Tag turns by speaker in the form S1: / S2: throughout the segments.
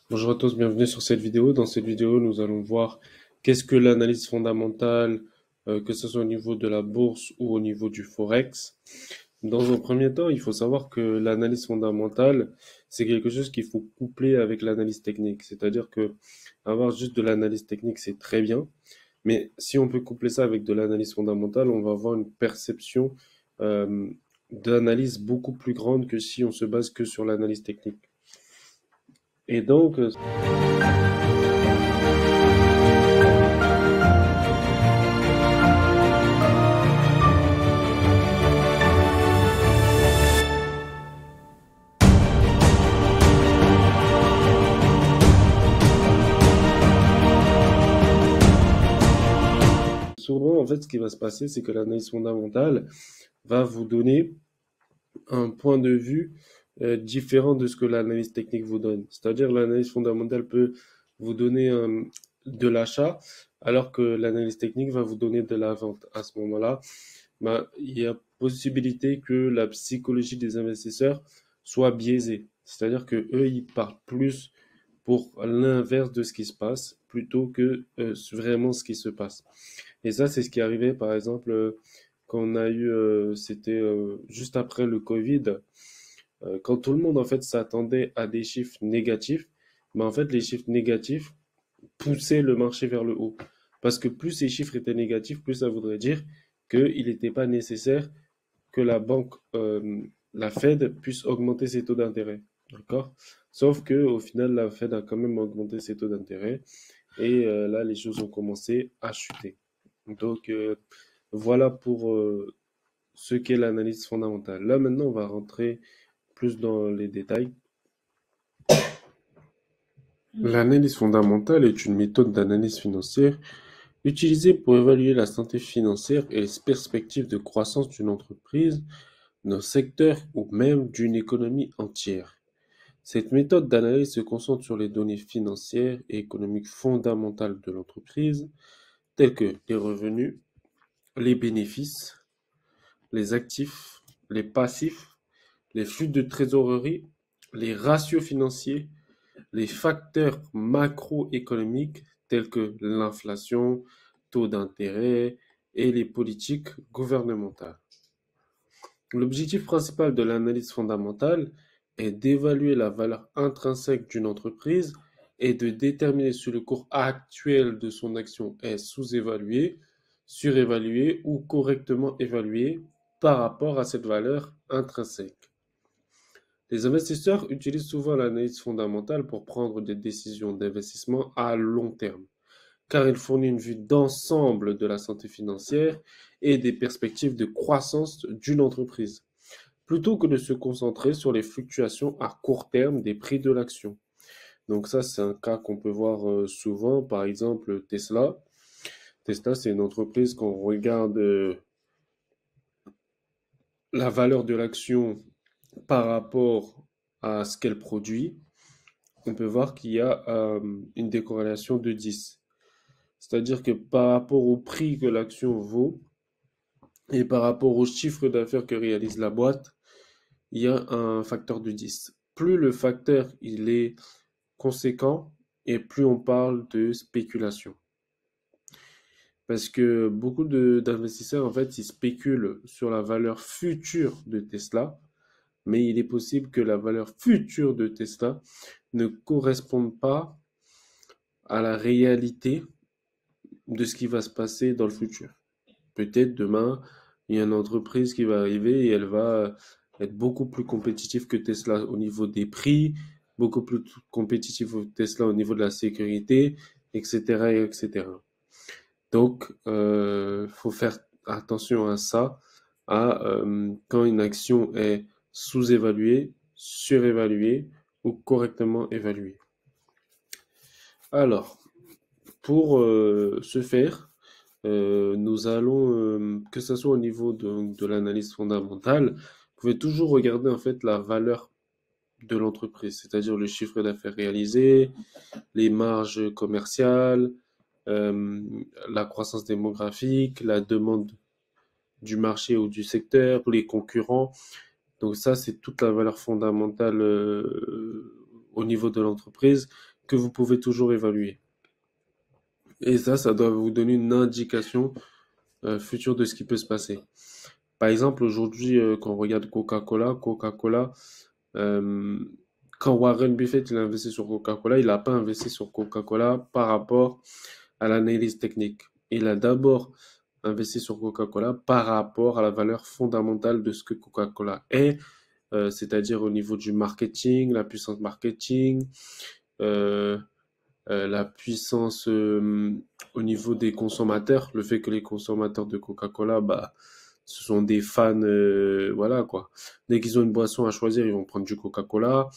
S1: Bonjour à tous, bienvenue sur cette vidéo. Dans cette vidéo, nous allons voir qu'est-ce que l'analyse fondamentale, que ce soit au niveau de la bourse ou au niveau du forex. Dans un premier temps, il faut savoir que l'analyse fondamentale, c'est quelque chose qu'il faut coupler avec l'analyse technique. C'est-à-dire que avoir juste de l'analyse technique, c'est très bien, mais si on peut coupler ça avec de l'analyse fondamentale, on va avoir une perception euh, d'analyse beaucoup plus grande que si on se base que sur l'analyse technique. Et donc, souvent, en fait, ce qui va se passer, c'est que l'analyse fondamentale va vous donner un point de vue différent de ce que l'analyse technique vous donne. C'est-à-dire, l'analyse fondamentale peut vous donner de l'achat, alors que l'analyse technique va vous donner de la vente. À ce moment-là, ben, il y a possibilité que la psychologie des investisseurs soit biaisée. C'est-à-dire que eux, ils parlent plus pour l'inverse de ce qui se passe plutôt que vraiment ce qui se passe. Et ça, c'est ce qui est arrivé, par exemple, quand on a eu, c'était juste après le Covid, quand tout le monde en fait s'attendait à des chiffres négatifs, mais en fait les chiffres négatifs poussaient le marché vers le haut. Parce que plus ces chiffres étaient négatifs, plus ça voudrait dire qu'il n'était pas nécessaire que la banque, la Fed, puisse augmenter ses taux d'intérêt. D'accord? Sauf que au final, la Fed a quand même augmenté ses taux d'intérêt et là, les choses ont commencé à chuter. Donc, voilà pour ce qu'est l'analyse fondamentale. Là, maintenant, on va rentrer plus dans les détails. L'analyse fondamentale est une méthode d'analyse financière utilisée pour évaluer la santé financière et les perspectives de croissance d'une entreprise, d'un secteur ou même d'une économie entière. Cette méthode d'analyse se concentre sur les données financières et économiques fondamentales de l'entreprise, telles que les revenus, les bénéfices, les actifs, les passifs, les flux de trésorerie, les ratios financiers, les facteurs macroéconomiques tels que l'inflation, taux d'intérêt et les politiques gouvernementales. L'objectif principal de l'analyse fondamentale est d'évaluer la valeur intrinsèque d'une entreprise et de déterminer si le cours actuel de son action est sous-évalué, surévalué ou correctement évalué par rapport à cette valeur intrinsèque. Les investisseurs utilisent souvent l'analyse fondamentale pour prendre des décisions d'investissement à long terme, car il fournit une vue d'ensemble de la santé financière et des perspectives de croissance d'une entreprise, plutôt que de se concentrer sur les fluctuations à court terme des prix de l'action. Donc ça, c'est un cas qu'on peut voir souvent, par exemple Tesla. Tesla, c'est une entreprise qu'on regarde la valeur de l'action par rapport à ce qu'elle produit. On peut voir qu'il y a une décorrélation de 10. C'est-à-dire que par rapport au prix que l'action vaut et par rapport au chiffre d'affaires que réalise la boîte, il y a un facteur de 10. Plus le facteur il est conséquent et plus on parle de spéculation. Parce que beaucoup d'investisseurs, en fait, ils spéculent sur la valeur future de Tesla, mais il est possible que la valeur future de Tesla ne corresponde pas à la réalité de ce qui va se passer dans le futur. Peut-être demain, il y a une entreprise qui va arriver et elle va être beaucoup plus compétitive que Tesla au niveau des prix, beaucoup plus compétitive que Tesla au niveau de la sécurité, etc., etc. Donc, faut faire attention à ça, à quand une action est sous-évaluée, surévaluée ou correctement évaluée. Alors, pour ce faire, nous allons, que ce soit au niveau de l'analyse fondamentale, vous pouvez toujours regarder en fait la valeur de l'entreprise, c'est-à-dire le chiffre d'affaires réalisé, les marges commerciales, euh, la croissance démographique, la demande du marché ou du secteur, les concurrents. Donc ça, c'est toute la valeur fondamentale au niveau de l'entreprise que vous pouvez toujours évaluer. Et ça doit vous donner une indication future de ce qui peut se passer. Par exemple, aujourd'hui, quand on regarde Coca-Cola, euh, quand Warren Buffett il a investi sur Coca-Cola, il n'a pas investi sur Coca-Cola par rapport à l'analyse technique. Il a d'abord investi sur Coca-Cola par rapport à la valeur fondamentale de ce que Coca-Cola est, c'est-à-dire au niveau du marketing, la puissance marketing, euh, la puissance au niveau des consommateurs, le fait que les consommateurs de Coca-Cola, bah, ce sont des fans, voilà quoi. Dès qu'ils ont une boisson à choisir, ils vont prendre du Coca-Cola.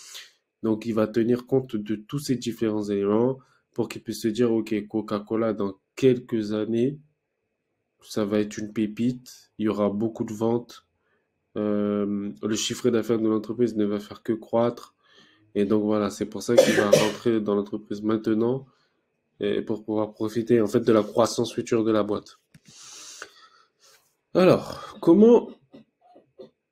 S1: Donc, il va tenir compte de tous ces différents éléments pour qu'il puisse se dire, OK, Coca-Cola, dans quelques années, ça va être une pépite, il y aura beaucoup de ventes, le chiffre d'affaires de l'entreprise ne va faire que croître. Et donc voilà, c'est pour ça qu'il va rentrer dans l'entreprise maintenant et pour pouvoir profiter en fait de la croissance future de la boîte. Alors, comment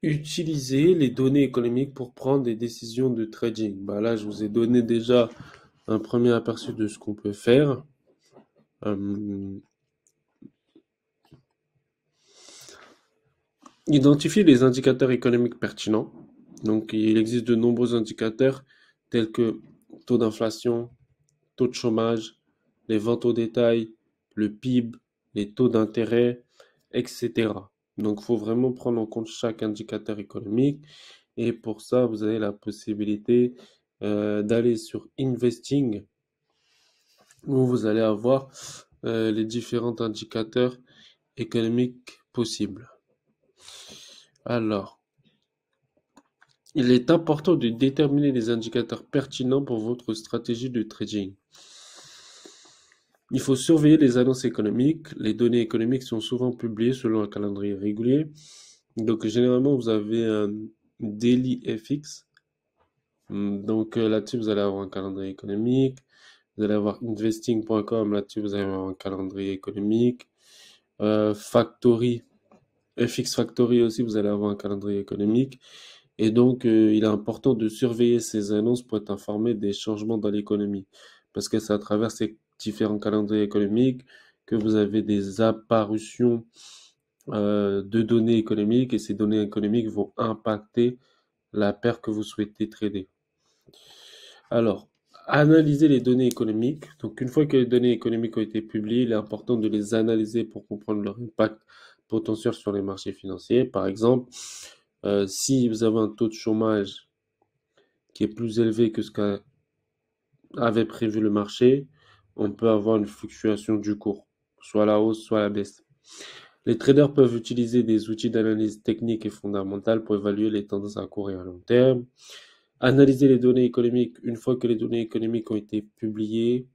S1: utiliser les données économiques pour prendre des décisions de trading? Bah là, je vous ai donné déjà un premier aperçu de ce qu'on peut faire. Euh, Identifier les indicateurs économiques pertinents. Donc, il existe de nombreux indicateurs tels que taux d'inflation, taux de chômage, les ventes au détail, le PIB, les taux d'intérêt, etc. Donc, il faut vraiment prendre en compte chaque indicateur économique. Et pour ça, vous avez la possibilité d'aller sur Investing, où vous allez avoir les différents indicateurs économiques possibles. Alors, il est important de déterminer les indicateurs pertinents pour votre stratégie de trading. Il faut surveiller les annonces économiques. Les données économiques sont souvent publiées selon un calendrier régulier. Donc, généralement, vous avez un daily FX. Donc, là-dessus, vous allez avoir un calendrier économique. Vous allez avoir investing.com. Là-dessus, vous allez avoir un calendrier économique. Factory, FX Factory aussi, vous allez avoir un calendrier économique. Et donc, il est important de surveiller ces annonces pour être informé des changements dans l'économie. Parce que c'est à travers ces différents calendriers économiques que vous avez des apparitions de données économiques et ces données économiques vont impacter la paire que vous souhaitez trader. Alors, analyser les données économiques. Donc, une fois que les données économiques ont été publiées, il est important de les analyser pour comprendre leur impact potentiel sur les marchés financiers. Par exemple, si vous avez un taux de chômage qui est plus élevé que ce qu'avait prévu le marché, on peut avoir une fluctuation du cours, soit à la hausse, soit à la baisse. Les traders peuvent utiliser des outils d'analyse technique et fondamentale pour évaluer les tendances à court et à long terme. Analyser les données économiques une fois que les données économiques ont été publiées.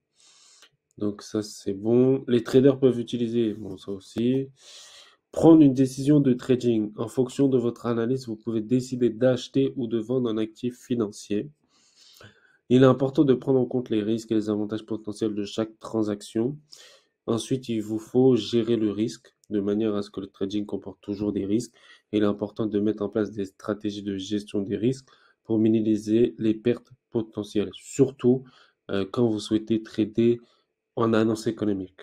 S1: Donc ça, c'est bon. Les traders peuvent utiliser, bon, ça aussi. Prendre une décision de trading. En fonction de votre analyse, vous pouvez décider d'acheter ou de vendre un actif financier. Il est important de prendre en compte les risques et les avantages potentiels de chaque transaction. Ensuite, il vous faut gérer le risque de manière à ce que le trading comporte toujours des risques. Il est important de mettre en place des stratégies de gestion des risques pour minimiser les pertes potentielles, surtout quand vous souhaitez trader en annonce économique.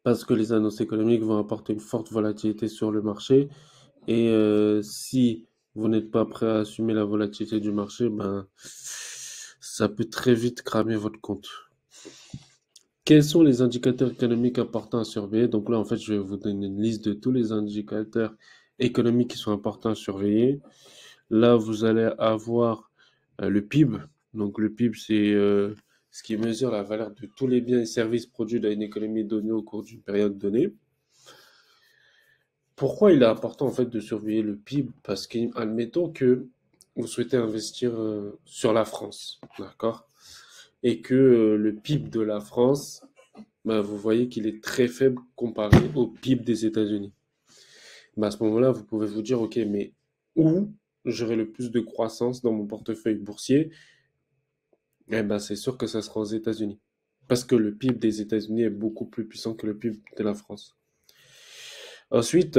S1: Parce que les annonces économiques vont apporter une forte volatilité sur le marché. Et si vous n'êtes pas prêt à assumer la volatilité du marché, ben, ça peut très vite cramer votre compte. Quels sont les indicateurs économiques importants à surveiller? Donc là, en fait, je vais vous donner une liste de tous les indicateurs économiques qui sont importants à surveiller. Là, vous allez avoir le PIB. Donc le PIB, c'est ce qui mesure la valeur de tous les biens et services produits dans une économie donnée au cours d'une période donnée. Pourquoi il est important en fait de surveiller le PIB? Parce qu'admettons que vous souhaitez investir sur la France, d'accord? Et que le PIB de la France, bah, vous voyez qu'il est très faible comparé au PIB des États-Unis. Bah, à ce moment-là, vous pouvez vous dire, ok, mais où j'aurai le plus de croissance dans mon portefeuille boursier? Eh ben, c'est sûr que ça sera aux États-Unis. Parce que le PIB des États-Unis est beaucoup plus puissant que le PIB de la France. Ensuite,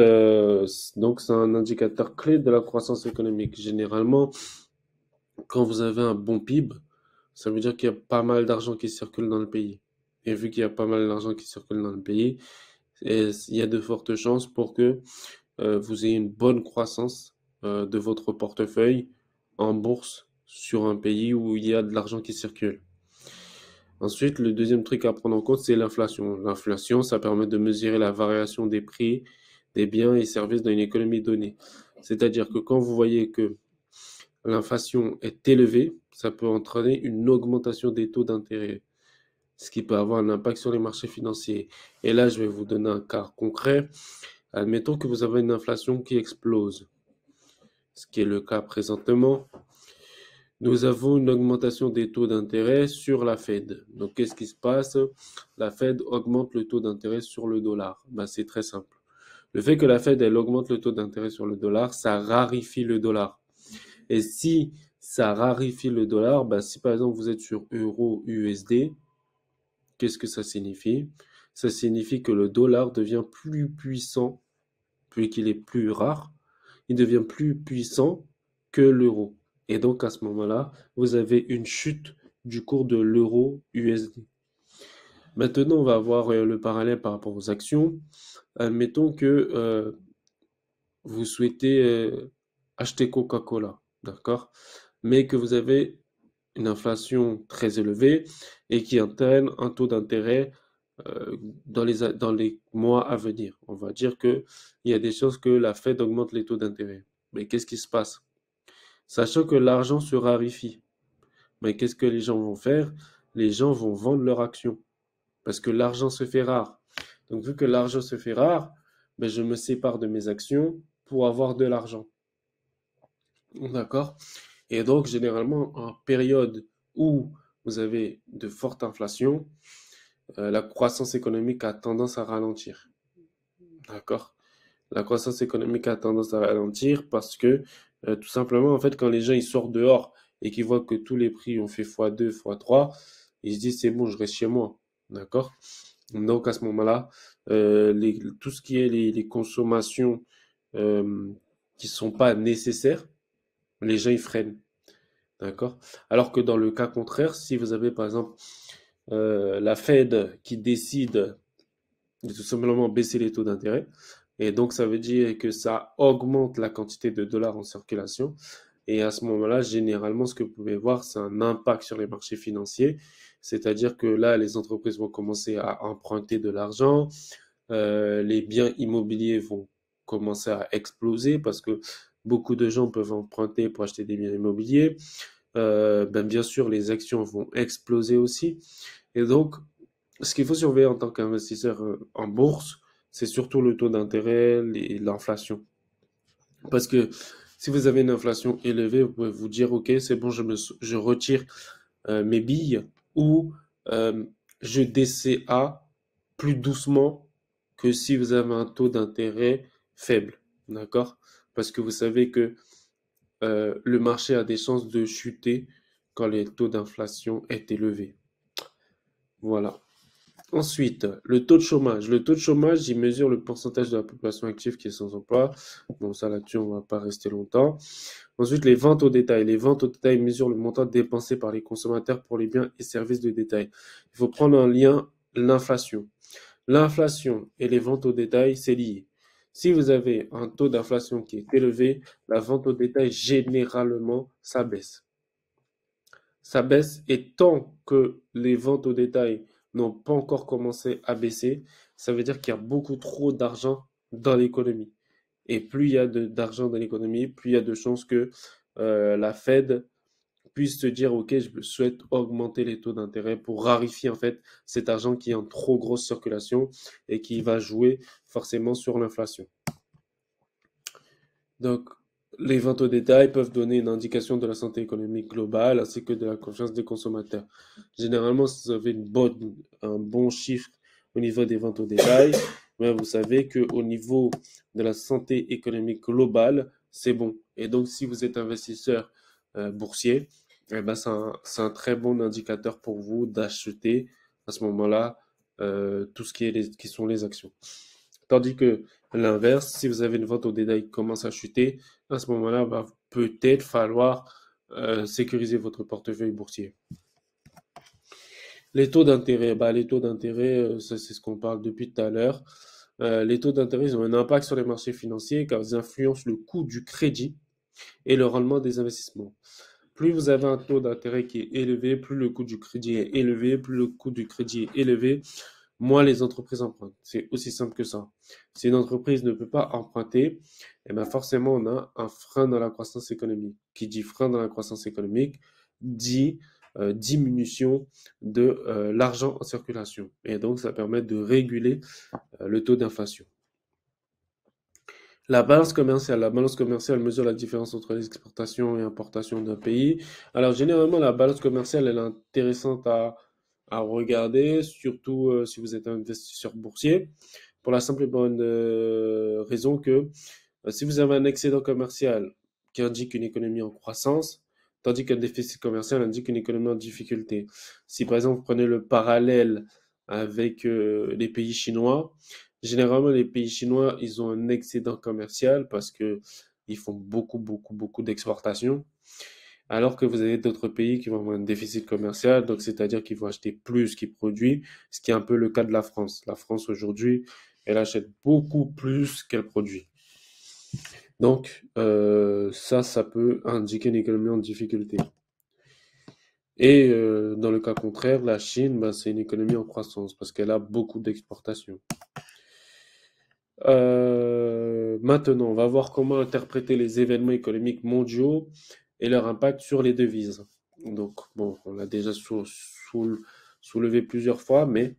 S1: donc c'est un indicateur clé de la croissance économique. Généralement, quand vous avez un bon PIB, Ça veut dire qu'il y a pas mal d'argent qui circule dans le pays. Et vu qu'il y a pas mal d'argent qui circule dans le pays, il y a de fortes chances pour que vous ayez une bonne croissance de votre portefeuille en bourse sur un pays où il y a de l'argent qui circule. Ensuite, le deuxième truc à prendre en compte, c'est l'inflation. L'inflation, ça permet de mesurer la variation des prix des biens et services dans une économie donnée. C'est-à-dire que quand vous voyez que l'inflation est élevée, ça peut entraîner une augmentation des taux d'intérêt, ce qui peut avoir un impact sur les marchés financiers. Et là, je vais vous donner un cas concret. Admettons que vous avez une inflation qui explose, ce qui est le cas présentement. Nous avons une augmentation des taux d'intérêt sur la Fed. Donc, qu'est-ce qui se passe? La Fed augmente le taux d'intérêt sur le dollar. Ben, c'est très simple. Le fait que la Fed, elle augmente le taux d'intérêt sur le dollar, ça raréfie le dollar. Et si ça raréfie le dollar, ben, si par exemple vous êtes sur euro USD, qu'est-ce que ça signifie? Ça signifie que le dollar devient plus puissant, puis qu'il est plus rare, il devient plus puissant que l'euro. Et donc à ce moment-là, vous avez une chute du cours de l'euro USD. Maintenant, on va voir le parallèle par rapport aux actions. Admettons que vous souhaitez acheter Coca-Cola, d'accord? Mais que vous avez une inflation très élevée et qui entraîne un taux d'intérêt dans les mois à venir. On va dire qu'il y a des chances que la Fed augmente les taux d'intérêt. Mais qu'est-ce qui se passe? Sachant que l'argent se raréfie. Mais qu'est-ce que les gens vont faire? Les gens vont vendre leurs actions. Parce que l'argent se fait rare. Donc vu que l'argent se fait rare, ben, je me sépare de mes actions pour avoir de l'argent. D'accord? Et donc généralement en période où vous avez de fortes inflations, la croissance économique a tendance à ralentir. D'accord? La croissance économique a tendance à ralentir parce que tout simplement, en fait, quand les gens ils sortent dehors et qu'ils voient que tous les prix ont fait x2, x3, ils se disent c'est bon, je reste chez moi. D'accord? Donc à ce moment-là, tout ce qui est les consommations qui sont pas nécessaires, les gens ils freinent. D'accord? Alors que dans le cas contraire, si vous avez par exemple la Fed qui décide de tout simplement baisser les taux d'intérêt. Et donc, ça veut dire que ça augmente la quantité de dollars en circulation. Et à ce moment-là, généralement, ce que vous pouvez voir, c'est un impact sur les marchés financiers. C'est-à-dire que là, les entreprises vont commencer à emprunter de l'argent, les biens immobiliers vont commencer à exploser parce que beaucoup de gens peuvent emprunter pour acheter des biens immobiliers. Ben, bien sûr, les actions vont exploser aussi. Et donc, ce qu'il faut surveiller en tant qu'investisseur en bourse, c'est surtout le taux d'intérêt et l'inflation. Parce que si vous avez une inflation élevée, vous pouvez vous dire, OK, c'est bon, je retire mes billes ou euh, je DCA plus doucement que si vous avez un taux d'intérêt faible. D'accord? Parce que vous savez que le marché a des chances de chuter quand les taux d'inflation est élevé. Voilà. Ensuite, le taux de chômage. Le taux de chômage, il mesure le pourcentage de la population active qui est sans emploi. Bon, ça là-dessus, on va pas rester longtemps. Ensuite, les ventes au détail. Les ventes au détail mesurent le montant dépensé par les consommateurs pour les biens et services de détail. Il faut prendre en lien l'inflation. L'inflation et les ventes au détail, c'est lié. Si vous avez un taux d'inflation qui est élevé, la vente au détail, généralement, ça baisse. Ça baisse et tant que les ventes au détail n'ont pas encore commencé à baisser, ça veut dire qu'il y a beaucoup trop d'argent dans l'économie. Et plus il y a d'argent dans l'économie, plus il y a de chances que la Fed puisse se dire, OK, je souhaite augmenter les taux d'intérêt pour rarifier en fait cet argent qui est en trop grosse circulation et qui va jouer forcément sur l'inflation. Donc, les ventes au détail peuvent donner une indication de la santé économique globale ainsi que de la confiance des consommateurs. Généralement, si vous avez un bon chiffre au niveau des ventes au détail, ben, vous savez qu'au niveau de la santé économique globale, c'est bon. Et donc, si vous êtes investisseur boursier, eh ben, c'est un très bon indicateur pour vous d'acheter à ce moment-là tout ce qui sont les actions. Tandis que l'inverse, si vous avez une vente au détail qui commence à chuter, à ce moment-là, va peut-être falloir sécuriser votre portefeuille boursier. Les taux d'intérêt, ça c'est ce qu'on parle depuis tout à l'heure. Les taux d'intérêt, ils ont un impact sur les marchés financiers car ils influencent le coût du crédit et le rendement des investissements. Plus vous avez un taux d'intérêt qui est élevé, plus le coût du crédit est élevé, plus le coût du crédit est élevé, moins les entreprises empruntent. C'est aussi simple que ça. Si une entreprise ne peut pas emprunter, eh ben forcément on a un frein dans la croissance économique. Qui dit frein dans la croissance économique dit diminution de l'argent en circulation. Et donc ça permet de réguler le taux d'inflation. La balance commerciale mesure la différence entre les exportations et importations d'un pays. Alors généralement, la balance commerciale, elle est intéressante à regarder, surtout si vous êtes un investisseur boursier, pour la simple et bonne raison que si vous avez un excédent commercial qui indique une économie en croissance, tandis qu'un déficit commercial indique une économie en difficulté. Si par exemple vous prenez le parallèle avec les pays chinois, généralement les pays chinois, ils ont un excédent commercial parce que ils font beaucoup d'exportations, alors que vous avez d'autres pays qui vont avoir un déficit commercial, donc c'est-à-dire qu'ils vont acheter plus qu'ils produisent, ce qui est un peu le cas de la France. La France aujourd'hui, elle achète beaucoup plus qu'elle produit. Donc, ça peut indiquer une économie en difficulté. Et dans le cas contraire, la Chine, ben, c'est une économie en croissance parce qu'elle a beaucoup d'exportations. Maintenant, on va voir comment interpréter les événements économiques mondiaux et leur impact sur les devises. Donc, bon, on l'a déjà soulevé plusieurs fois, mais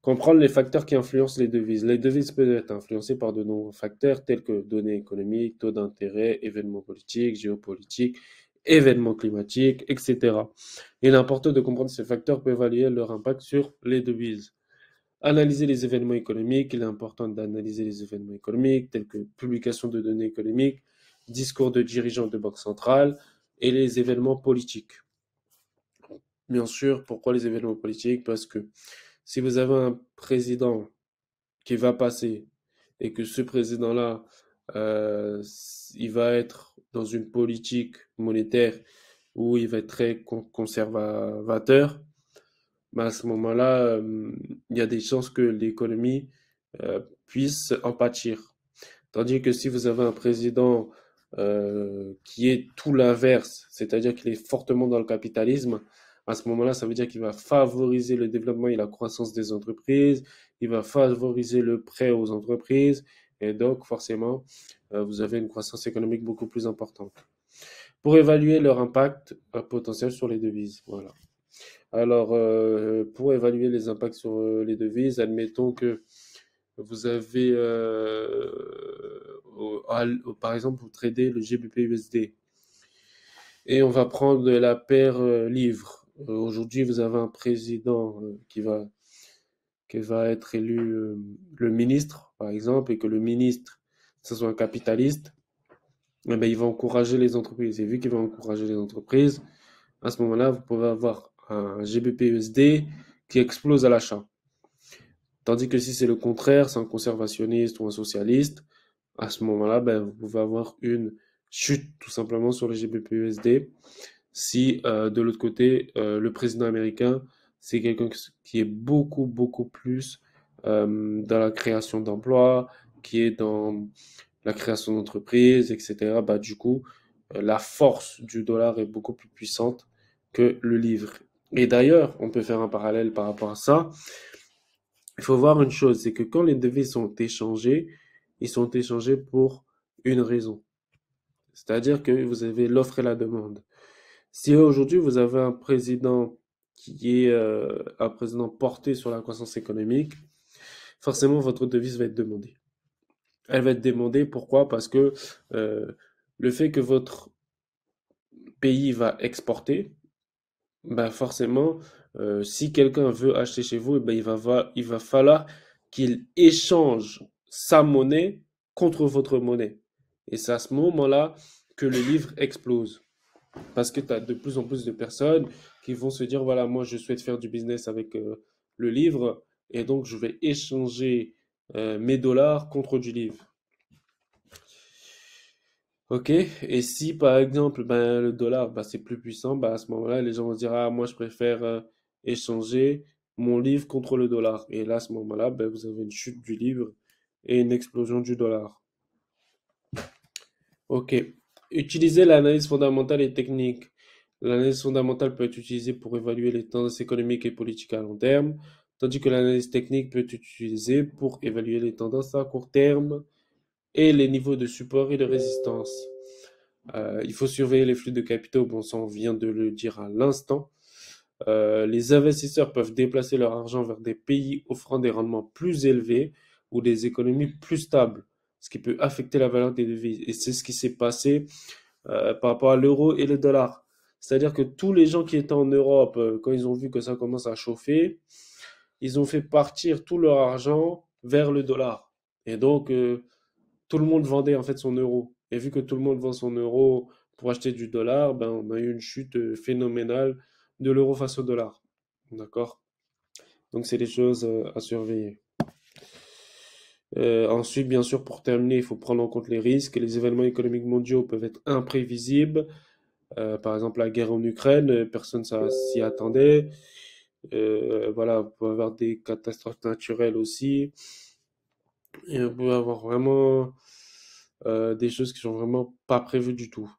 S1: comprendre les facteurs qui influencent les devises. Les devises peuvent être influencées par de nombreux facteurs tels que données économiques, taux d'intérêt, événements politiques, géopolitiques, événements climatiques, etc. Il est important de comprendre ces facteurs pour évaluer leur impact sur les devises. Analyser les événements économiques. Il est important d'analyser les événements économiques tels que publication de données économiques, discours de dirigeants de banque centrale et les événements politiques. Bien sûr, pourquoi les événements politiques? Parce que si vous avez un président qui va passer et que ce président-là, euh, il va être dans une politique monétaire où il va être très conservateur, bah à ce moment-là, il y a des chances que l'économie puisse en pâtir. Tandis que si vous avez un président qui est tout l'inverse, c'est-à-dire qu'il est fortement dans le capitalisme, à ce moment-là, ça veut dire qu'il va favoriser le développement et la croissance des entreprises, il va favoriser le prêt aux entreprises, et donc forcément, vous avez une croissance économique beaucoup plus importante. Pour évaluer leur impact potentiel sur les devises, voilà. Alors, pour évaluer les impacts sur les devises, admettons que vous avez, par exemple, vous tradez le GBP USD et on va prendre la paire livre. Aujourd'hui, vous avez un président qui va être élu le ministre, par exemple, et que le ministre, ce soit un capitaliste, eh ben, il va encourager les entreprises. Et vu qu'il va encourager les entreprises, à ce moment-là, vous pouvez avoir un GBP USD qui explose à l'achat. Tandis que si c'est le contraire, c'est un conservationniste ou un socialiste, à ce moment-là, ben, vous pouvez avoir une chute tout simplement sur le GBP-USD. Si de l'autre côté, le président américain, c'est quelqu'un qui est beaucoup plus dans la création d'emplois, qui est dans la création d'entreprises, etc. Bah, du coup, la force du dollar est beaucoup plus puissante que le livre. Et d'ailleurs, on peut faire un parallèle par rapport à ça. Il faut voir une chose, c'est que quand les devises sont échangées, ils sont échangés pour une raison. C'est-à-dire que vous avez l'offre et la demande. Si aujourd'hui vous avez un président qui est un président porté sur la croissance économique, forcément votre devise va être demandée. Elle va être demandée, pourquoi? Parce que euh, le fait que votre pays va exporter, ben forcément, si quelqu'un veut acheter chez vous, eh ben il va falloir qu'il échange sa monnaie contre votre monnaie. Et c'est à ce moment-là que le livre explose. Parce que tu as de plus en plus de personnes qui vont se dire, voilà, moi je souhaite faire du business avec le livre, et donc je vais échanger mes dollars contre du livre. Ok, et si par exemple ben, le dollar ben, c'est plus puissant, ben, à ce moment-là les gens vont se dire ah moi je préfère échanger mon livre contre le dollar. Et là, à ce moment-là, ben, vous avez une chute du livre et une explosion du dollar. Ok. Utiliser l'analyse fondamentale et technique. L'analyse fondamentale peut être utilisée pour évaluer les tendances économiques et politiques à long terme, tandis que l'analyse technique peut être utilisée pour évaluer les tendances à court terme et les niveaux de support et de résistance. Il faut surveiller les flux de capitaux, bon, ça on vient de le dire à l'instant. Les investisseurs peuvent déplacer leur argent vers des pays offrant des rendements plus élevés ou des économies plus stables, ce qui peut affecter la valeur des devises. Et c'est ce qui s'est passé par rapport à l'euro et le dollar. C'est-à-dire que tous les gens qui étaient en Europe, quand ils ont vu que ça commence à chauffer, ils ont fait partir tout leur argent vers le dollar. Et donc, tout le monde vendait en fait son euro. Et vu que tout le monde vend son euro pour acheter du dollar, ben, on a eu une chute phénoménale de l'euro face au dollar. D'accord? Donc, c'est des choses à surveiller. Ensuite, bien sûr, pour terminer, il faut prendre en compte les risques. Les événements économiques mondiaux peuvent être imprévisibles. Par exemple, la guerre en Ukraine, personne s'y attendait. Voilà, on peut avoir des catastrophes naturelles aussi. Et on peut avoir vraiment des choses qui sont vraiment pas prévues du tout.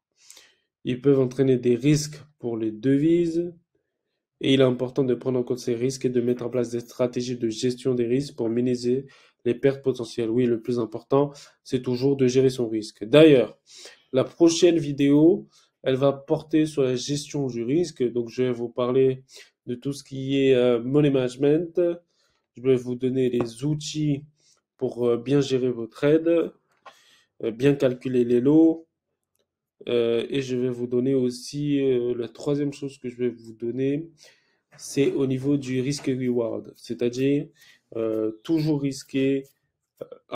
S1: Ils peuvent entraîner des risques pour les devises. Et il est important de prendre en compte ces risques et de mettre en place des stratégies de gestion des risques pour minimiser les pertes potentielles. Oui, le plus important, c'est toujours de gérer son risque. D'ailleurs, la prochaine vidéo, elle va porter sur la gestion du risque. Donc, je vais vous parler de tout ce qui est money management. Je vais vous donner les outils pour bien gérer vos trades, bien calculer les lots. Et je vais vous donner aussi la troisième chose que je vais vous donner, c'est au niveau du risk reward, c'est-à-dire toujours risquer